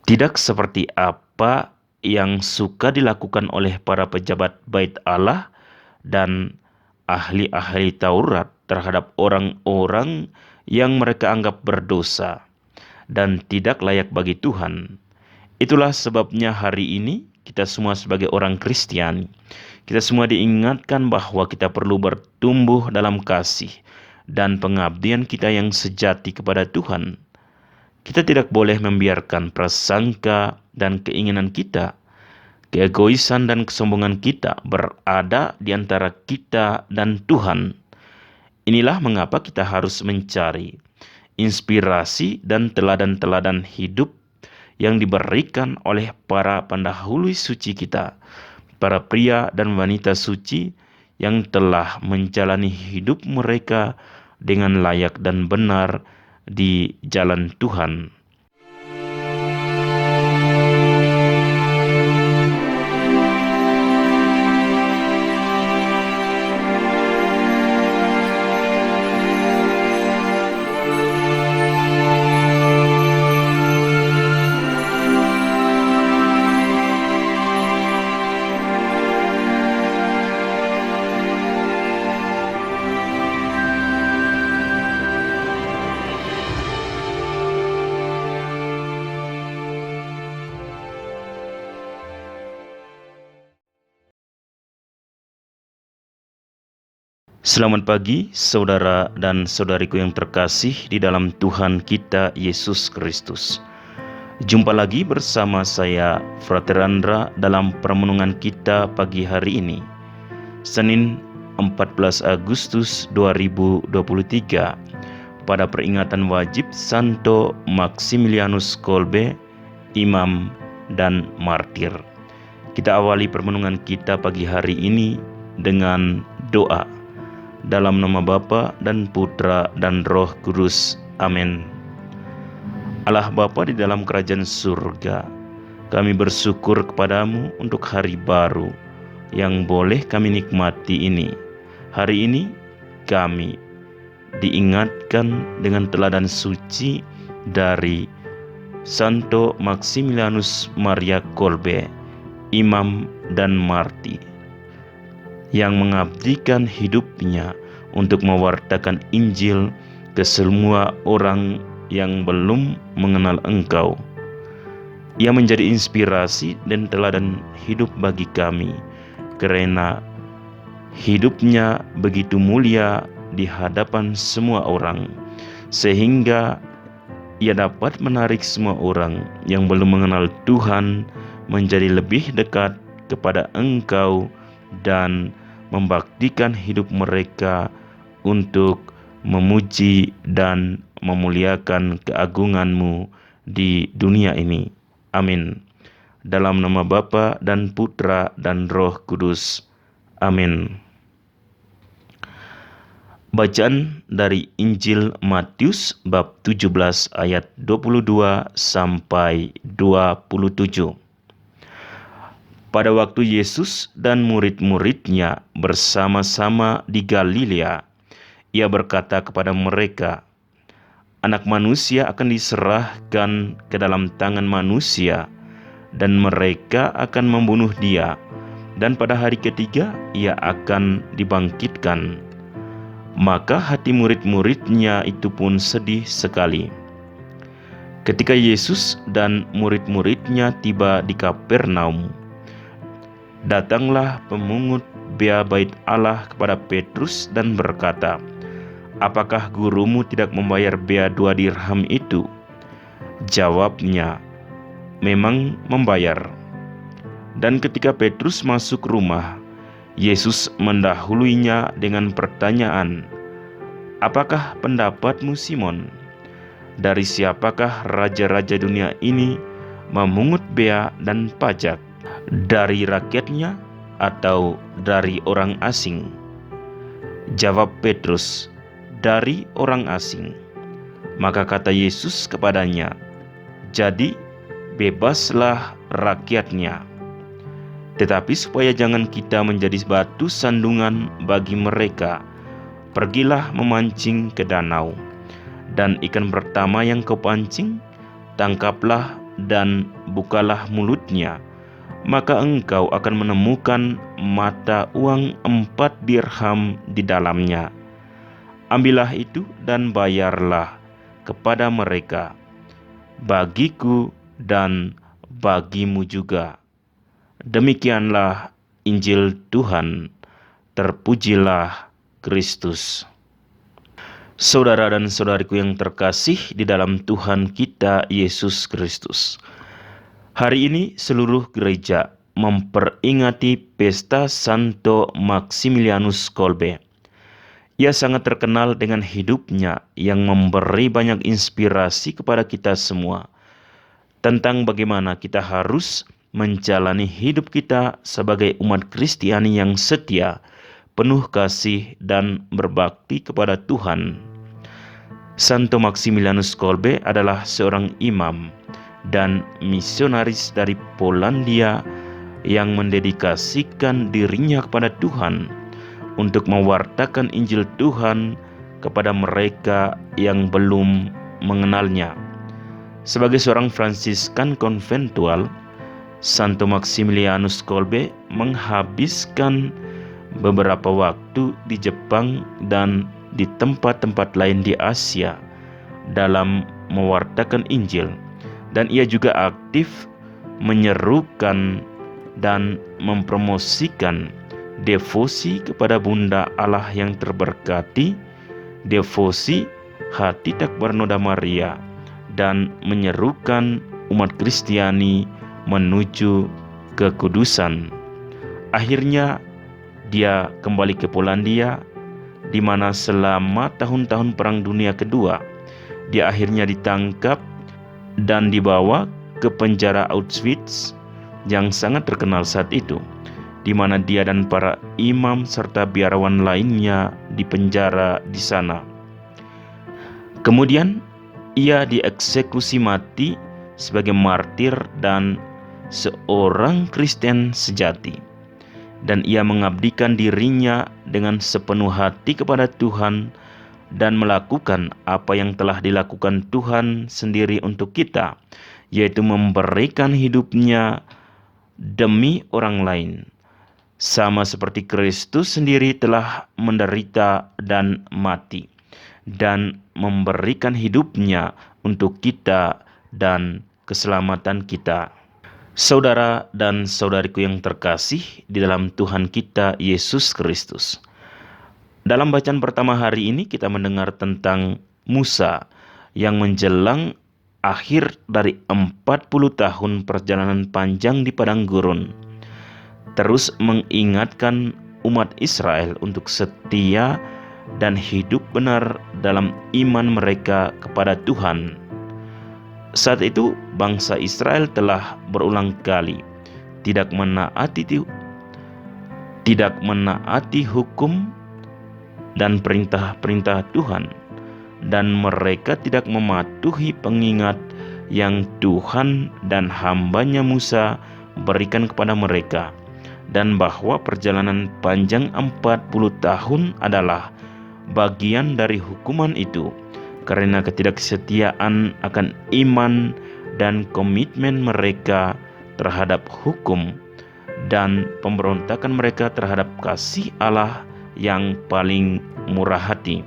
Tidak seperti apa yang suka dilakukan oleh para pejabat Bait Allah dan ahli-ahli Taurat terhadap orang-orang yang mereka anggap berdosa dan tidak layak bagi Tuhan. Itulah sebabnya hari ini kita semua sebagai orang Kristiani, kita semua diingatkan bahwa kita perlu bertumbuh dalam kasih dan pengabdian kita yang sejati kepada Tuhan. Kita tidak boleh membiarkan prasangka dan keinginan kita, keegoisan dan kesombongan kita berada di antara kita dan Tuhan. Inilah mengapa kita harus mencari inspirasi dan teladan-teladan hidup yang diberikan oleh para pendahulu suci kita, para pria dan wanita suci yang telah menjalani hidup mereka dengan layak dan benar di jalan Tuhan. Selamat pagi, saudara dan saudariku yang terkasih di dalam Tuhan kita Yesus Kristus. Jumpa lagi bersama saya, Frater Andra, dalam permenungan kita pagi hari ini, Senin 14 Agustus 2023, pada peringatan wajib Santo Maximilianus Kolbe, Imam dan Martir. Kita awali permenungan kita pagi hari ini dengan doa. Dalam nama Bapa dan Putra dan Roh Kudus. Amin. Allah Bapa di dalam kerajaan surga, kami bersyukur kepadamu untuk hari baru yang boleh kami nikmati ini. Hari ini kami diingatkan dengan teladan suci dari Santo Maximilianus Maria Kolbe, Imam dan Martir, yang mengabdikan hidupnya untuk mewartakan Injil ke semua orang yang belum mengenal Engkau. Ia menjadi inspirasi dan teladan hidup bagi kami, karena hidupnya begitu mulia di hadapan semua orang, sehingga ia dapat menarik semua orang yang belum mengenal Tuhan menjadi lebih dekat kepada Engkau dan membaktikan hidup mereka untuk memuji dan memuliakan keagungan-Mu di dunia ini. Amin. Dalam nama Bapa dan Putra dan Roh Kudus. Amin. Bacaan dari Injil Matius bab 17 ayat 22 sampai 27. Pada waktu Yesus dan murid-muridnya bersama-sama di Galilea, ia berkata kepada mereka, "Anak manusia akan diserahkan ke dalam tangan manusia, dan mereka akan membunuh dia, dan pada hari ketiga ia akan dibangkitkan." Maka hati murid-muridnya itu pun sedih sekali. Ketika Yesus dan murid-muridnya tiba di Kapernaum, datanglah pemungut bea Bait Allah kepada Petrus dan berkata, "Apakah gurumu tidak membayar bea 2 dirham itu?" Jawabnya, "Memang membayar." Dan ketika Petrus masuk rumah, Yesus mendahuluinya dengan pertanyaan, "Apakah pendapatmu, Simon? Dari siapakah raja-raja dunia ini memungut bea dan pajak? Dari rakyatnya atau dari orang asing?" Jawab Petrus, "Dari orang asing." Maka kata Yesus kepadanya, "Jadi bebaslah rakyatnya. Tetapi supaya jangan kita menjadi batu sandungan bagi mereka, pergilah memancing ke danau, dan ikan pertama yang kau pancing, tangkaplah dan bukalah mulutnya, maka engkau akan menemukan mata uang 4 dirham di dalamnya. Ambillah itu dan bayarlah kepada mereka, bagiku dan bagimu juga. Demikianlah Injil Tuhan. Terpujilah Kristus. Saudara dan saudariku yang terkasih di dalam Tuhan kita Yesus Kristus, hari ini seluruh gereja memperingati pesta Santo Maximilianus Kolbe. Ia sangat terkenal dengan hidupnya yang memberi banyak inspirasi kepada kita semua tentang bagaimana kita harus menjalani hidup kita sebagai umat Kristiani yang setia, penuh kasih dan berbakti kepada Tuhan. Santo Maximilianus Kolbe adalah seorang imam dan misionaris dari Polandia yang mendedikasikan dirinya kepada Tuhan untuk mewartakan Injil Tuhan kepada mereka yang belum mengenalnya. Sebagai seorang Fransiskan konventual, Santo Maximilianus Kolbe menghabiskan beberapa waktu di Jepang dan di tempat-tempat lain di Asia dalam mewartakan Injil, dan ia juga aktif menyerukan dan mempromosikan devosi kepada Bunda Allah yang terberkati, devosi hati tak bernoda Maria, dan menyerukan umat Kristiani menuju kekudusan. Akhirnya dia kembali ke Polandia, di mana selama tahun-tahun Perang Dunia Kedua dia akhirnya ditangkap dan dibawa ke penjara Auschwitz yang sangat terkenal saat itu, di mana dia dan para imam serta biarawan lainnya dipenjara di sana. Kemudian ia dieksekusi mati sebagai martir dan seorang Kristen sejati. Dan ia mengabdikan dirinya dengan sepenuh hati kepada Tuhan dan melakukan apa yang telah dilakukan Tuhan sendiri untuk kita, yaitu memberikan hidupnya demi orang lain. Sama seperti Kristus sendiri telah menderita dan mati, dan memberikan hidupnya untuk kita dan keselamatan kita. Saudara dan saudariku yang terkasih di dalam Tuhan kita Yesus Kristus, dalam bacaan pertama hari ini kita mendengar tentang Musa yang menjelang akhir dari 40 tahun perjalanan panjang di padang gurun, terus mengingatkan umat Israel untuk setia dan hidup benar dalam iman mereka kepada Tuhan. Saat itu bangsa Israel telah berulang kali tidak menaati hukum dan perintah-perintah Tuhan, dan mereka tidak mematuhi pengingat yang Tuhan dan hambanya Musa berikan kepada mereka, dan bahwa perjalanan panjang 40 tahun adalah bagian dari hukuman itu, karena ketidaksetiaan akan iman dan komitmen mereka terhadap hukum dan pemberontakan mereka terhadap kasih Allah yang paling murah hati.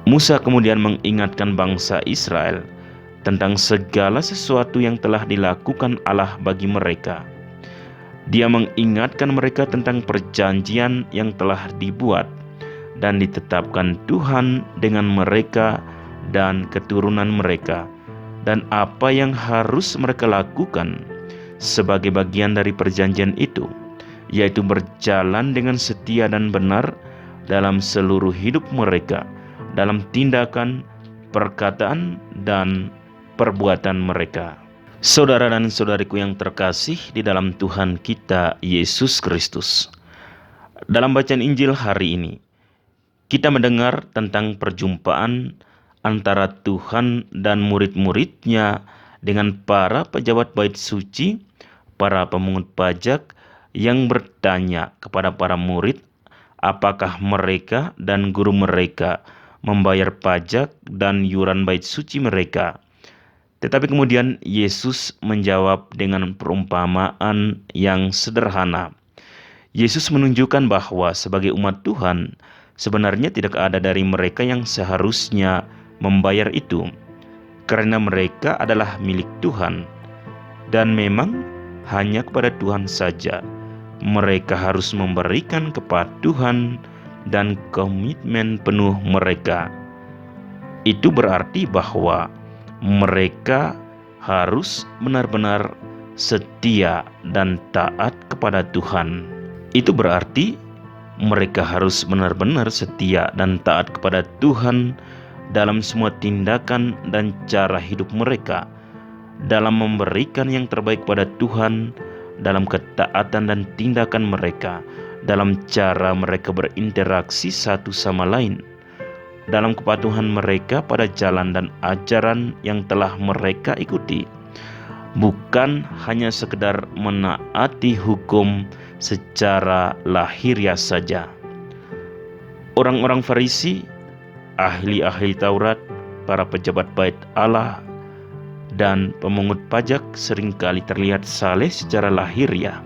Musa kemudian mengingatkan bangsa Israel tentang segala sesuatu yang telah dilakukan Allah bagi mereka. Dia mengingatkan mereka tentang perjanjian yang telah dibuat dan ditetapkan Tuhan dengan mereka dan keturunan mereka, dan apa yang harus mereka lakukan sebagai bagian dari perjanjian itu, yaitu berjalan dengan setia dan benar dalam seluruh hidup mereka, dalam tindakan, perkataan, dan perbuatan mereka. Saudara dan saudariku yang terkasih di dalam Tuhan kita Yesus Kristus, dalam bacaan Injil hari ini kita mendengar tentang perjumpaan antara Tuhan dan murid-muridnya dengan para pejabat bait suci, para pemungut pajak yang bertanya kepada para murid apakah mereka dan guru mereka membayar pajak dan yuran bait suci mereka. Tetapi kemudian Yesus menjawab dengan perumpamaan yang sederhana. Yesus menunjukkan bahwa sebagai umat Tuhan, sebenarnya tidak ada dari mereka yang seharusnya membayar itu, karena mereka adalah milik Tuhan. Dan memang hanya kepada Tuhan saja mereka harus memberikan kepatuhan dan komitmen penuh mereka. Itu berarti bahwa mereka harus benar-benar setia dan taat kepada Tuhan. Itu berarti mereka harus benar-benar setia dan taat kepada Tuhan dalam semua tindakan dan cara hidup mereka, dalam memberikan yang terbaik pada Tuhan, dalam ketaatan dan tindakan mereka, dalam cara mereka berinteraksi satu sama lain, dalam kepatuhan mereka pada jalan dan ajaran yang telah mereka ikuti, bukan hanya sekedar menaati hukum secara lahiriah saja. Orang-orang Farisi, ahli-ahli Taurat, para pejabat bait Allah, dan pemungut pajak seringkali terlihat saleh secara lahiriah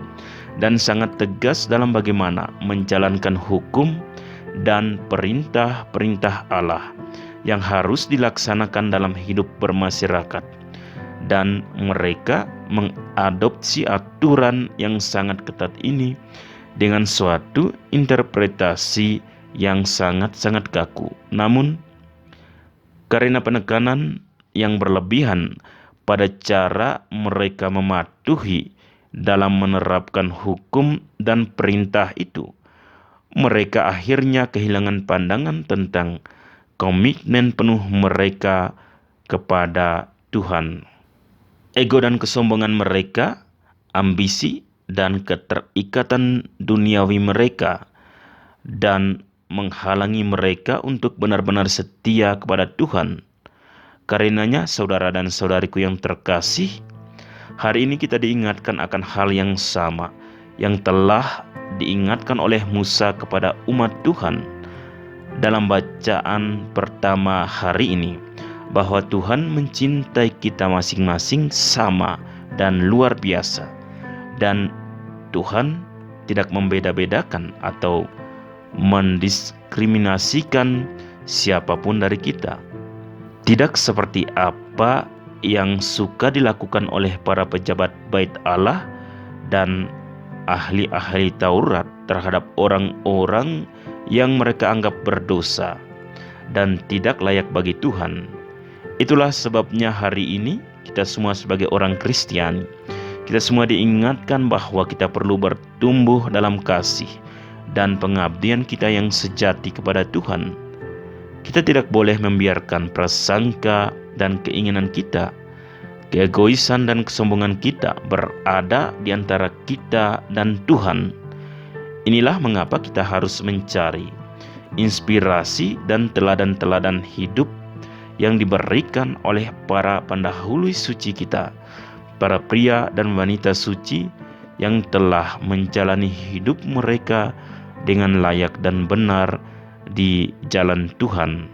dan sangat tegas dalam bagaimana menjalankan hukum dan perintah-perintah Allah yang harus dilaksanakan dalam hidup bermasyarakat. Dan mereka mengadopsi aturan yang sangat ketat ini dengan suatu interpretasi yang sangat-sangat kaku. Namun, karena penekanan yang berlebihan pada cara mereka mematuhi dalam menerapkan hukum dan perintah itu, mereka akhirnya kehilangan pandangan tentang komitmen penuh mereka kepada Tuhan. Ego dan kesombongan mereka, ambisi dan keterikatan duniawi mereka, dan menghalangi mereka untuk benar-benar setia kepada Tuhan. Karenanya, saudara dan saudariku yang terkasih, hari ini kita diingatkan akan hal yang sama yang telah diingatkan oleh Musa kepada umat Tuhan dalam bacaan pertama hari ini, bahwa Tuhan mencintai kita masing-masing sama dan luar biasa, dan Tuhan tidak membeda-bedakan atau mendiskriminasikan siapapun dari kita. Tidak seperti apa yang suka dilakukan oleh para pejabat bait Allah dan ahli-ahli Taurat terhadap orang-orang yang mereka anggap berdosa dan tidak layak bagi Tuhan. Itulah sebabnya hari ini kita semua sebagai orang Kristen, kita semua diingatkan bahwa kita perlu bertumbuh dalam kasih dan pengabdian kita yang sejati kepada Tuhan. Kita tidak boleh membiarkan prasangka dan keinginan kita, keegoisan dan kesombongan kita berada di antara kita dan Tuhan. Inilah mengapa kita harus mencari inspirasi dan teladan-teladan hidup yang diberikan oleh para pendahulu suci kita, para pria dan wanita suci yang telah menjalani hidup mereka dengan layak dan benar di jalan Tuhan.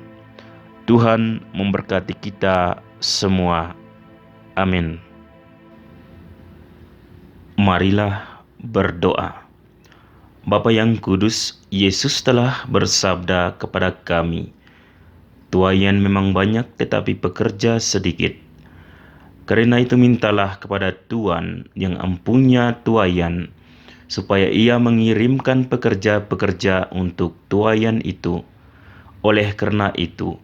Tuhan memberkati kita semua. Amin. Marilah berdoa. Bapa yang kudus, Yesus telah bersabda kepada kami, "Tuaian memang banyak tetapi pekerja sedikit. Karena itu mintalah kepada Tuhan yang empunya tuaian, supaya ia mengirimkan pekerja-pekerja untuk tuaian itu. Oleh karena itu,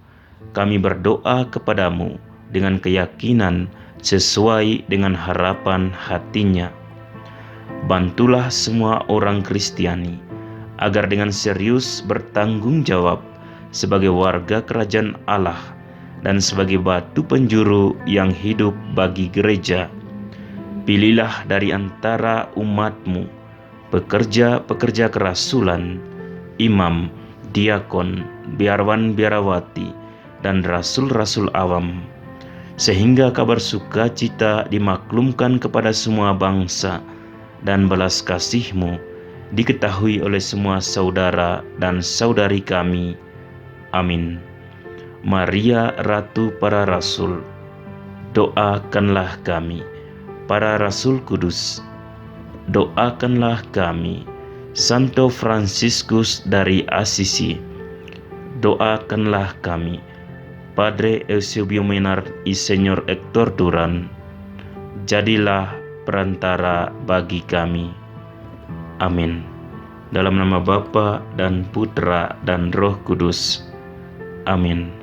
kami berdoa kepadamu dengan keyakinan sesuai dengan harapan hatinya. Bantulah semua orang Kristiani agar dengan serius bertanggung jawab sebagai warga kerajaan Allah dan sebagai batu penjuru yang hidup bagi gereja. Pilihlah dari antara umatmu pekerja-pekerja kerasulan, imam, diakon, biarawan-biarawati, dan rasul-rasul awam, sehingga kabar sukacita dimaklumkan kepada semua bangsa dan belas kasih-Mu diketahui oleh semua saudara dan saudari kami. Amin. Maria, Ratu para Rasul, doakanlah kami. Para Rasul Kudus, doakanlah kami. Santo Fransiskus dari Assisi, doakanlah kami. Padre Eusebio Menar y Señor Hector Duran, jadilah perantara bagi kami. Amin. Dalam nama Bapa dan Putra dan Roh Kudus. Amin.